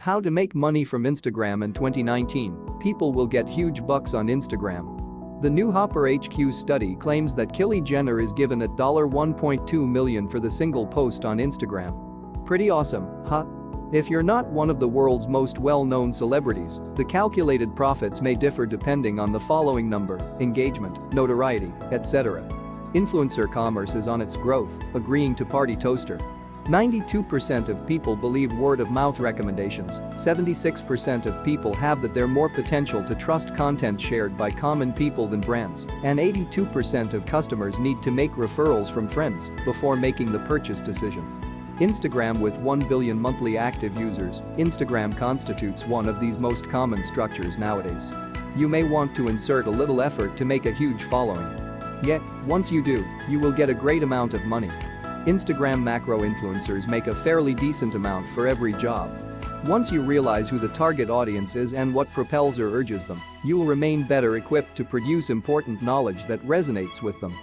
How to make money from Instagram in 2019. People will get huge bucks on Instagram. The new Hopper HQ study claims that Kylie Jenner is given at $1.2 million for the single post on Instagram. Pretty awesome, huh? If you're not one of the world's most well-known celebrities, the calculated profits may differ depending on the following number: engagement, notoriety, etc. Influencer commerce is on its growth, agreeing to Party Toaster. 92% of people believe word-of-mouth recommendations, 76% of people have that they're more potential to trust content shared by common people than brands, and 82% of customers need to make referrals from friends before making the purchase decision. Instagram with 1 billion monthly active users, Instagram constitutes one of these most common structures nowadays. You may want to insert a little effort to make a huge following. Yet, once you do, you will get a great amount of money. Instagram macro influencers make a fairly decent amount for every job. Once you realize who the target audience is and what propels or urges them, you will remain better equipped to produce important knowledge that resonates with them.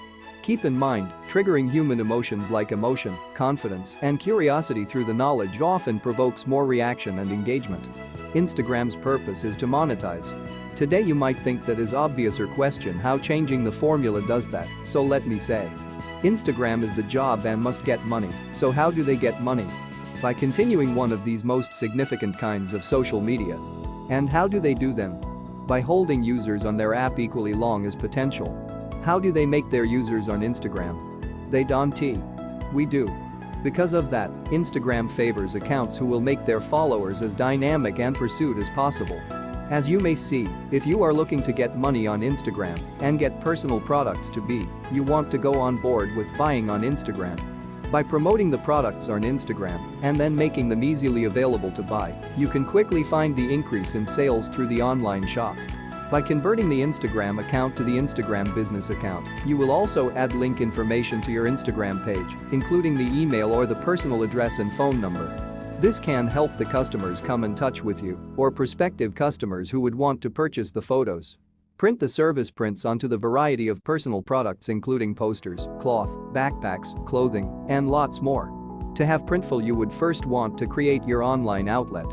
Keep in mind, triggering human emotions like emotion, confidence, and curiosity through the knowledge often provokes more reaction and engagement. Instagram's purpose is to monetize. Today you might think that is obvious or question how changing the formula does that, so let me say. Instagram is the job and must get money, so how do they get money? By continuing one of these most significant kinds of social media. And how do they do then? By holding users on their app equally long as potential. How do they make their users on Instagram? They don't. We do. Because of that, Instagram favors accounts who will make their followers as dynamic and pursued as possible. As you may see, if you are looking to get money on Instagram and get personal products to be, you want to go on board with buying on Instagram. By promoting the products on Instagram and then making them easily available to buy, you can quickly find the increase in sales through the online shop. By converting the Instagram account to the Instagram business account, you will also add link information to your Instagram page, including the email or the personal address and phone number. This can help the customers come in touch with you, or prospective customers who would want to purchase the photos. Print the service prints onto the variety of personal products including posters, cloth, backpacks, clothing, and lots more. To have Printful, you would first want to create your online outlet.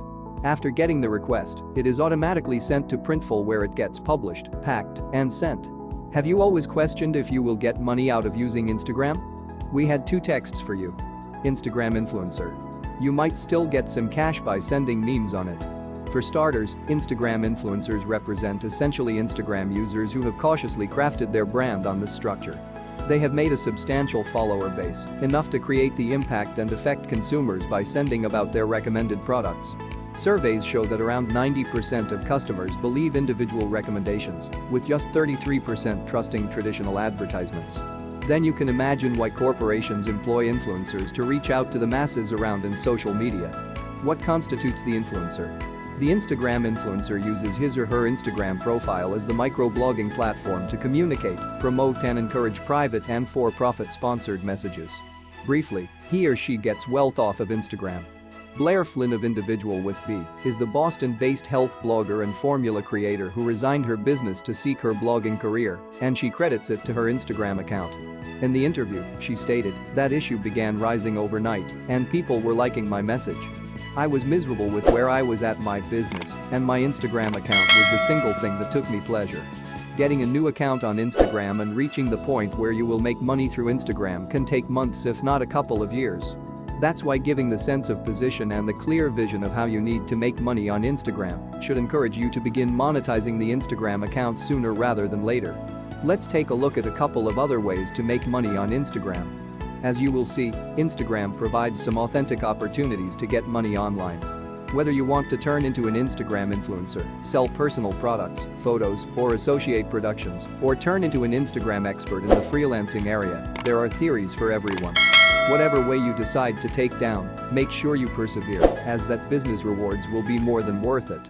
After getting the request, it is automatically sent to Printful where it gets published, packed, and sent. Have you always questioned if you will get money out of using Instagram? We had 2 texts for you. Instagram influencer. You might still get some cash by sending memes on it. For starters, Instagram influencers represent essentially Instagram users who have cautiously crafted their brand on this structure. They have made a substantial follower base, enough to create the impact and affect consumers by sending about their recommended products. Surveys show that around 90% of customers believe individual recommendations, with just 33% trusting traditional advertisements. Then you can imagine why corporations employ influencers to reach out to the masses around in social media. What constitutes the influencer? The Instagram influencer uses his or her Instagram profile as the microblogging platform to communicate, promote and encourage private and for-profit sponsored messages. Briefly, he or she gets wealth off of Instagram. Blair Flynn of Individual with B is the Boston-based health blogger and formula creator who resigned her business to seek her blogging career, and she credits it to her Instagram account. In the interview, she stated, "That issue began rising overnight, and people were liking my message. I was miserable with where I was at my business, and my Instagram account was the single thing that took me pleasure." Getting a new account on Instagram and reaching the point where you will make money through Instagram can take months if not a couple of years. That's why giving the sense of position and the clear vision of how you need to make money on Instagram should encourage you to begin monetizing the Instagram account sooner rather than later. Let's take a look at a couple of other ways to make money on Instagram. As you will see, Instagram provides some authentic opportunities to get money online. Whether you want to turn into an Instagram influencer, sell personal products, photos, or associate productions, or turn into an Instagram expert in the freelancing area, there are theories for everyone. Whatever way you decide to take down, make sure you persevere, as that business rewards will be more than worth it.